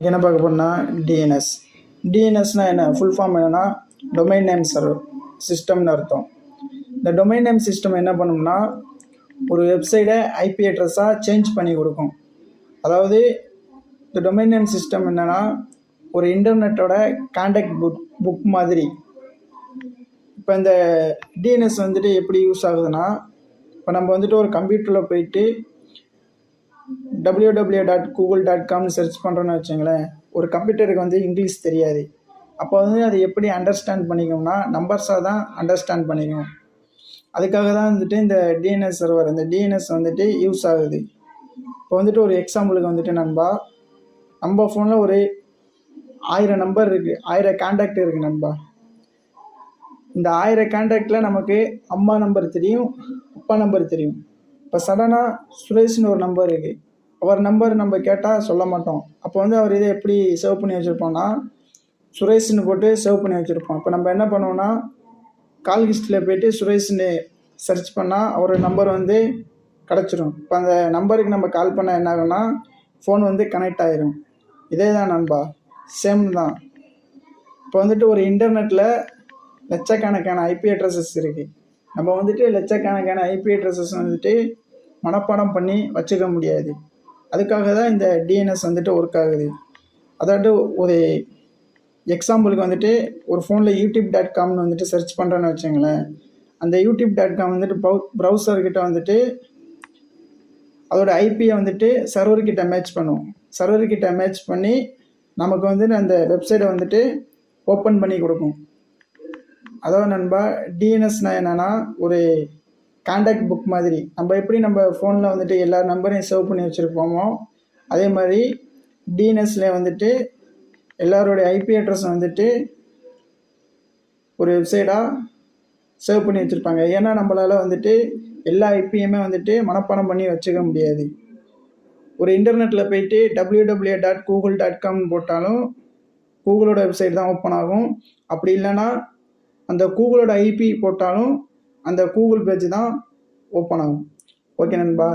என்ன பார்க்க போனால் டிஎன்எஸ். டிஎன்எஸ்னால் என்ன? ஃபுல் ஃபார்ம் என்னென்னா டொமைன் நேம் சிஸ்டம்னு அர்த்தம். இந்த டொமைன் நேம் சிஸ்டம் என்ன பண்ணும்னா ஒரு வெப்சைட்டை ஐபி அட்ரஸாக சேஞ்ச் பண்ணி கொடுக்கும். அதாவது இந்த டொமைன் நேம் சிஸ்டம் என்னென்னா ஒரு இன்டர்நெட்டோட கான்டாக்ட் புக் மாதிரி. இப்போ இந்த டிஎன்எஸ் எப்படி யூஸ் ஆகுதுன்னா, இப்போ நம்ம ஒரு கம்ப்யூட்டரில் போயிட்டு www.google.com சர்ச் பண்ணுறோன்னு வச்சுங்களேன். ஒரு கம்ப்யூட்டருக்கு இங்கிலீஷ் தெரியாது. அப்போ அதை எப்படி அண்டர்ஸ்டாண்ட் பண்ணிக்கோம்னா நம்பர்ஸாக தான் அண்டர்ஸ்டாண்ட் பண்ணிக்கும். அதுக்காக தான் இந்த டிஎன்எஸ் சர்வர், இந்த டிஎன்எஸ் யூஸ் ஆகுது. இப்போ ஒரு எக்ஸாம்பிளுக்கு நண்பா, நம்ம ஃபோனில் ஒரு 1000 நம்பர் இருக்குது, 1000 கான்டாக்ட் இருக்குது நண்பா. இந்த 1000 கான்டாக்டில் நமக்கு அம்மா நம்பர் தெரியும், அப்பா நம்பர் தெரியும். இப்போ சடனாக சுரேஷ்னு ஒரு நம்பர் இருக்குது, அவர் நம்பர் நம்ம கேட்டால் சொல்ல மாட்டோம். அப்போ அவர் இதை எப்படி சேவ் பண்ணி வச்சுருப்போம்னா சுரேஷ்னு போட்டு சேவ் பண்ணி வச்சுருப்போம். இப்போ நம்ம என்ன பண்ணுவோம்னா கால் ஹிஸ்ட்ரியில் போய்ட்டு சுரேஷ்னு சர்ச் பண்ணால் அவர் நம்பர் கிடச்சிரும். இப்போ அந்த நம்பருக்கு நம்ம கால் பண்ணால் என்ன ஆகும்னா ஃபோன் கனெக்ட் ஆகிரும். இதே தான் நண்பா, சேம் தான். இப்போ ஒரு இன்டர்நெட்டில் லட்சக்கணக்கான ஐபி அட்ரஸஸ் இருக்குது. நம்ம லட்சக்கணக்கான ஐபி அட்ரஸஸ் மனப்பாடம் பண்ணி வச்சுக்க முடியாது. அதுக்காக தான் இந்த டிஎன்எஸ் ஒர்க் ஆகுது. அதாவது ஒரு எக்ஸாம்பிளுக்கு ஒரு ஃபோனில் youtube.comனு சர்ச் பண்ணுறேன்னு வச்சுங்களேன். அந்த youtube.com ப்ரௌசர்கிட்ட அதோட ஐபியை சர்வர்கிட்ட மேட்ச் பண்ணுவோம். சர்வர்கிட்ட மேட்ச் பண்ணி நமக்கு அந்த வெப்சைட்டை ஓப்பன் பண்ணி கொடுக்கும். அதாவது நண்பா, டிஎன்எஸ்னால் என்னென்னா ஒரு கான்டாக்ட் புக் மாதிரி. நம்ம எப்படி நம்ம ஃபோனில் எல்லா நம்பரையும் சேவ் பண்ணி வச்சுருப்போமோ அதே மாதிரி டிஎன்எஸ்ல எல்லாரோடைய ஐபி அட்ரஸ் ஒரு வெப்சைட்டாக சேவ் பண்ணி வச்சுருப்பாங்க. ஏன்னா நம்மளால் எல்லா ஐபியுமே மனப்பாடம் பண்ணி வச்சுக்க முடியாது. ஒரு இன்டர்நெட்டில் போயிட்டு www.google.com போட்டாலும் கூகுளோட வெப்சைட் தான் ஓப்பன் ஆகும். அப்படி இல்லைன்னா அந்த கூகுளோட ஐபி போட்டாலும் அந்த கூகுள் பேஜ் தான் ஓப்பன் ஆகும். ஓகே நண்பா.